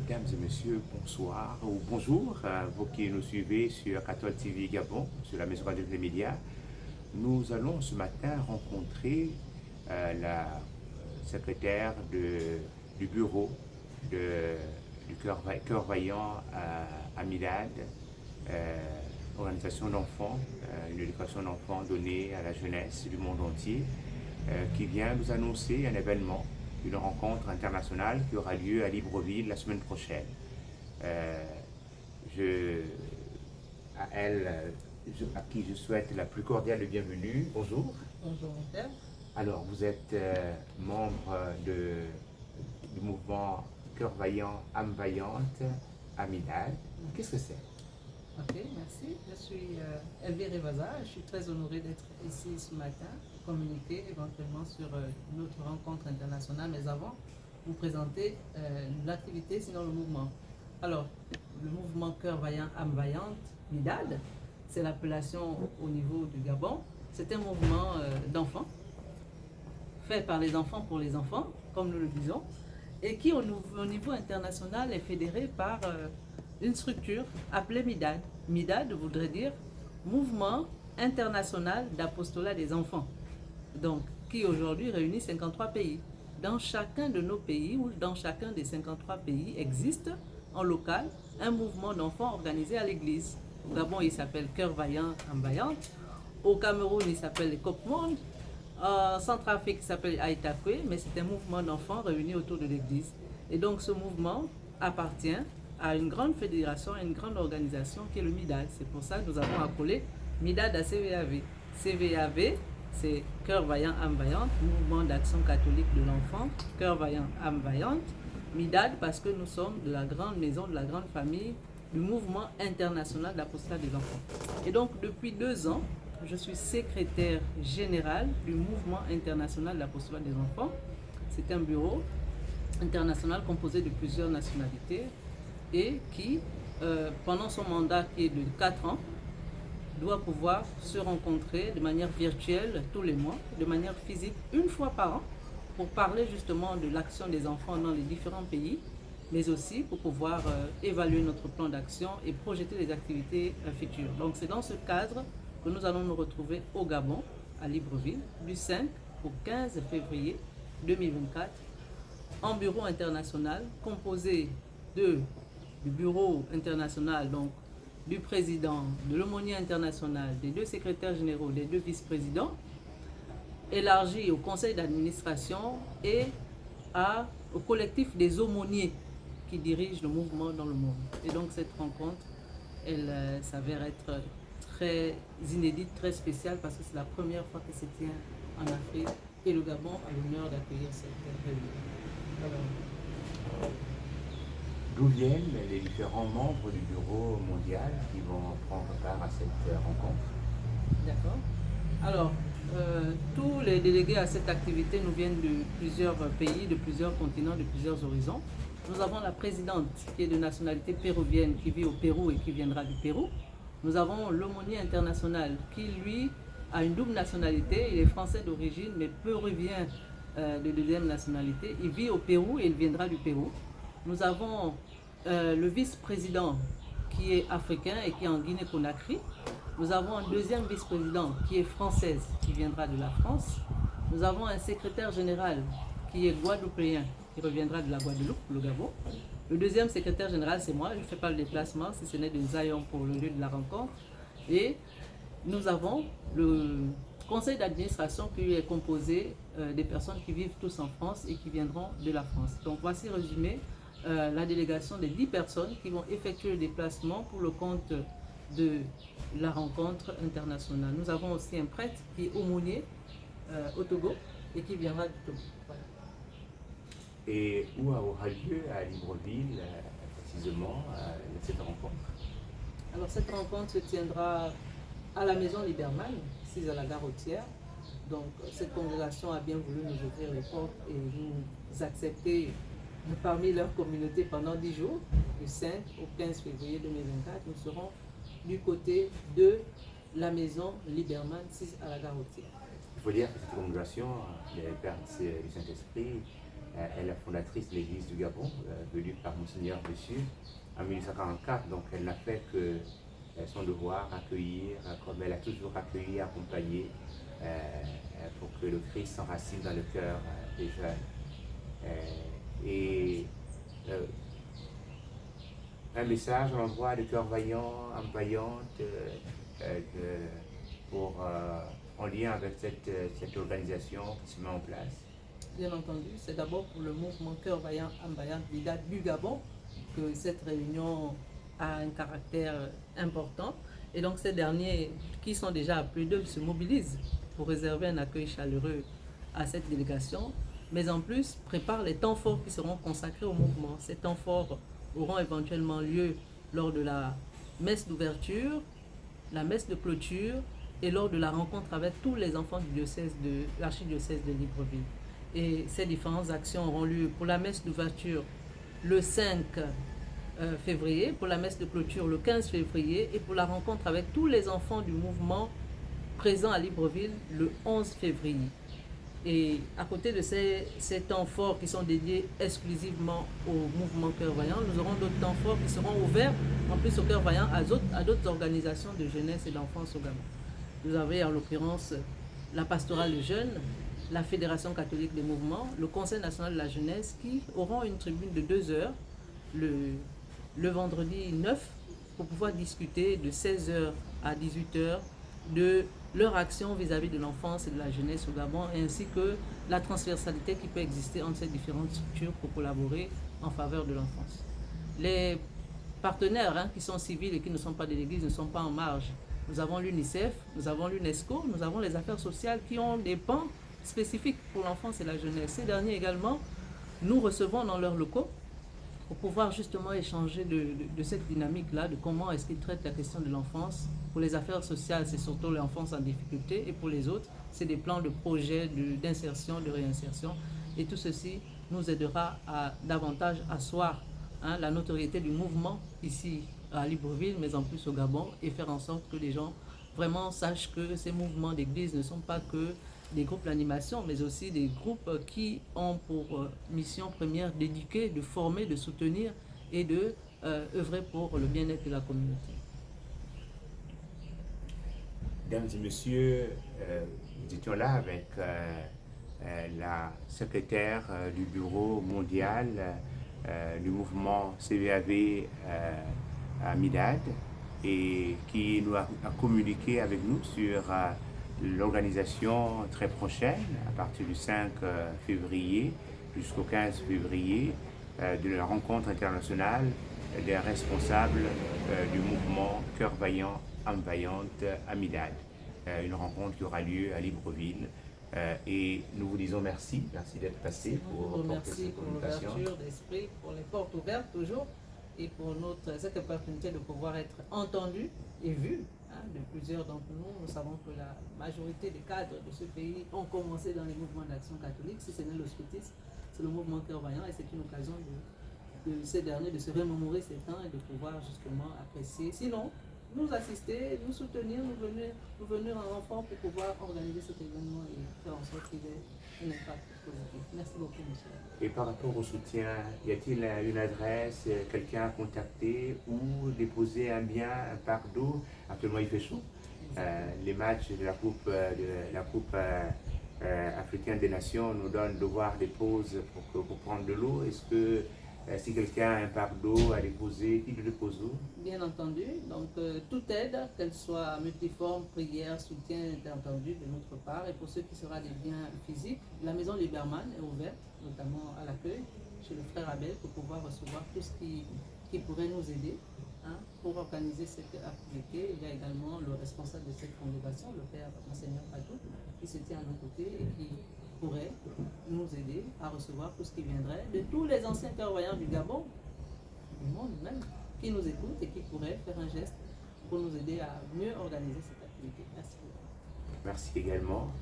Mesdames et messieurs, bonsoir ou bonjour, vous qui nous suivez sur Cathol TV Gabon, sur la Maison Radio des Médias. Nous allons ce matin rencontrer la secrétaire du bureau du Cœur Vaillant à Milad, organisation d'enfants, une éducation d'enfants donnée à la jeunesse du monde entier, qui vient nous annoncer un événement, une rencontre internationale qui aura lieu à Libreville la semaine prochaine. Je, à elle, à qui je souhaite la plus cordiale bienvenue. Bonjour. Bonjour mon père. Alors, vous êtes membre du mouvement Cœur Vaillant, âme vaillante à Milad. Qu'est-ce que c'est? Ok, merci. Je suis Elvire Evaza. Je suis très honorée d'être ici ce matin pour communiquer éventuellement sur notre rencontre internationale, mais avant, vous présenter l'activité, sinon le mouvement. Alors, le mouvement Cœur Vaillant, âme vaillante, MIDAD, c'est l'appellation au niveau du Gabon. C'est un mouvement d'enfants, fait par les enfants pour les enfants, comme nous le disons, et qui au niveau international est fédéré par une structure appelée MIDAD. MIDAD voudrait dire Mouvement international d'apostolat des enfants, donc qui aujourd'hui réunit 53 pays. Dans chacun de nos pays ou dans chacun des 53 pays existe en local un mouvement d'enfants organisé à l'église. Au Gabon, il s'appelle Cœur Vaillant, âme vaillante. Au Cameroun, il s'appelle les Cop Monde. En Centrafrique, il s'appelle Aïtakwe, mais c'est un mouvement d'enfants réunis autour de l'église. Et donc ce mouvement appartient à une grande fédération, à une grande organisation qui est le MIDAD. C'est pour ça que nous avons appelé MIDAD à CVAV. CVAV, c'est Cœur Vaillant, âme vaillante, Mouvement d'action catholique de l'enfant, Cœur Vaillant, âme vaillante. MIDAD parce que nous sommes de la grande maison, de la grande famille du Mouvement international d'apostolat des enfants. Et donc depuis 2 ans, je suis secrétaire générale du Mouvement international d'apostolat des enfants. C'est un bureau international composé de plusieurs nationalités et qui, pendant son mandat qui est de 4 ans, doit pouvoir se rencontrer de manière virtuelle tous les mois, de manière physique une fois par an, pour parler justement de l'action des enfants dans les différents pays, mais aussi pour pouvoir évaluer notre plan d'action et projeter les activités futures. Donc c'est dans ce cadre que nous allons nous retrouver au Gabon, à Libreville, du 5 au 15 février 2024, en bureau international composé du bureau international, donc du président, de l'aumônier international, des 2 secrétaires généraux, des 2 vice-présidents, élargi au conseil d'administration et au collectif des aumôniers qui dirigent le mouvement dans le monde. Et donc cette rencontre, elle s'avère être très inédite, très spéciale, parce que c'est la première fois que se tient en Afrique et le Gabon a l'honneur d'accueillir cette réunion. D'où viennent les différents membres du bureau mondial qui vont prendre part à cette rencontre? D'accord. Alors, tous les délégués à cette activité nous viennent de plusieurs pays, de plusieurs continents, de plusieurs horizons. Nous avons la présidente qui est de nationalité péruvienne, qui vit au Pérou et qui viendra du Pérou. Nous avons l'aumônier international qui, lui, a une double nationalité. Il est français d'origine, mais péruvien de 2e nationalité. Il vit au Pérou et il viendra du Pérou. Nous avons le vice-président qui est africain et qui est en Guinée-Conakry. Nous avons un 2e vice-président qui est française, qui viendra de la France. Nous avons un secrétaire général qui est guadeloupéen, qui reviendra de la Guadeloupe, le Gabon. Le 2e secrétaire général, c'est moi. Je ne fais pas le déplacement, si ce n'est de Zion pour le lieu de la rencontre. Et nous avons le conseil d'administration qui est composé des personnes qui vivent tous en France et qui viendront de la France. Donc voici résumé la délégation des 10 personnes qui vont effectuer le déplacement pour le compte de la rencontre internationale. Nous avons aussi un prêtre qui est aumônier au Togo et qui viendra du Togo. Voilà. Et où aura lieu à Libreville, précisément, cette rencontre? Alors cette rencontre se tiendra à la maison Liberman, ici à la gare routière. Donc cette congrégation a bien voulu nous ouvrir les portes et nous accepter parmi leur communauté pendant 10 jours, du 5 au 15 février 2024. Nous serons du côté de la maison Liberman, 6 à la gare routière. Il faut dire que cette congrégation, les Pères du Saint-Esprit, est la fondatrice de l'Église du Gabon, venue par Monseigneur Dessus en 1844. Donc elle n'a fait que son devoir, accueillir, comme elle a toujours accueilli, accompagné, pour que le Christ s'enracine dans le cœur des jeunes. Et un message à l'endroit de cœurs vaillants, âmes vaillantes, en lien avec cette organisation qui se met en place. Bien entendu, c'est d'abord pour le mouvement Cœur Vaillant, âme vaillante du Gabon que cette réunion a un caractère important. Et donc ces derniers, qui sont déjà à plus d'eux, se mobilisent pour réserver un accueil chaleureux à cette délégation, mais en plus préparent les temps forts qui seront consacrés au mouvement. Ces temps forts auront éventuellement lieu lors de la messe d'ouverture, la messe de clôture et lors de la rencontre avec tous les enfants du diocèse de l'archidiocèse de Libreville. Et ces différentes actions auront lieu pour la messe d'ouverture le 5 février, pour la messe de clôture le 15 février et pour la rencontre avec tous les enfants du mouvement présents à Libreville le 11 février. Et à côté de ces temps forts qui sont dédiés exclusivement au mouvement Cœur Vaillant, nous aurons d'autres temps forts qui seront ouverts en plus au Cœur Vaillant à d'autres organisations de jeunesse et d'enfance au Gabon. Vous avez en l'occurrence la pastorale des jeunes, la Fédération catholique des mouvements, le Conseil national de la jeunesse qui auront une tribune de 2 heures le vendredi 9 pour pouvoir discuter de 16h à 18h de leur action vis-à-vis de l'enfance et de la jeunesse au Gabon, ainsi que la transversalité qui peut exister entre ces différentes structures pour collaborer en faveur de l'enfance. Les partenaires qui sont civils et qui ne sont pas de l'Église ne sont pas en marge. Nous avons l'UNICEF, nous avons l'UNESCO, nous avons les affaires sociales qui ont des pans spécifiques pour l'enfance et la jeunesse. Ces derniers également, nous recevons dans leurs locaux pour pouvoir justement échanger de cette dynamique-là, de comment est-ce qu'ils traitent la question de l'enfance. Pour les affaires sociales, c'est surtout l'enfance en difficulté, et pour les autres, c'est des plans de projets d'insertion, de réinsertion. Et tout ceci nous aidera à davantage asseoir la notoriété du mouvement ici à Libreville, mais en plus au Gabon, et faire en sorte que les gens vraiment sachent que ces mouvements d'église ne sont pas que des groupes d'animation, mais aussi des groupes qui ont pour mission première d'éduquer, de former, de soutenir et de œuvrer pour le bien-être de la communauté. Mesdames et messieurs, nous étions là avec la secrétaire du bureau mondial du mouvement CVAV à Midad, et qui nous a communiqué avec nous sur l'organisation très prochaine, à partir du 5 février jusqu'au 15 février, de la rencontre internationale des responsables du mouvement Cœur Vaillant, âme vaillante à Midad. Une rencontre qui aura lieu à Libreville. Et nous vous disons merci d'être passé pour porter cette communication. Pour l'ouverture d'esprit, pour les portes ouvertes toujours, et pour cette opportunité de pouvoir être entendu et vu de plusieurs d'entre nous. Nous savons que la majorité des cadres de ce pays ont commencé dans les mouvements d'action catholique. Si ce n'est le scoutisme, c'est le mouvement Cœur Vaillant, et c'est une occasion de ces derniers de se remémorer ces temps et de pouvoir justement apprécier. Sinon, nous assister, nous soutenir, nous venir en renfort pour pouvoir organiser cet événement et faire en sorte qu'il ait un impact positif. Merci beaucoup, monsieur. Et par rapport au soutien, y a-t-il une adresse, quelqu'un à contacter ou déposer un bien, un parc d'eau? Actuellement, il fait chaud. Les matchs de la Coupe africaine des Nations nous donnent devoir des pauses pour prendre de l'eau. Est-ce que si quelqu'un a un parc d'eau à déposer, qui le dépose où? Bien entendu, donc toute aide, qu'elle soit multiforme, prière, soutien, est entendu de notre part. Et pour ceux qui seront des biens physiques, la maison Liberman est ouverte, notamment à l'accueil, chez le frère Abel, pour pouvoir recevoir tout ce qui pourrait nous aider pour organiser cette activité. Il y a également le responsable de cette congrégation, le père Monseigneur Patou, qui se tient à nos côtés et qui pourrait nous aider à recevoir tout ce qui viendrait de tous les anciens cœurs voyants du Gabon, du monde même, qui nous écoutent et qui pourraient faire un geste pour nous aider à mieux organiser cette activité. Merci beaucoup. Merci également.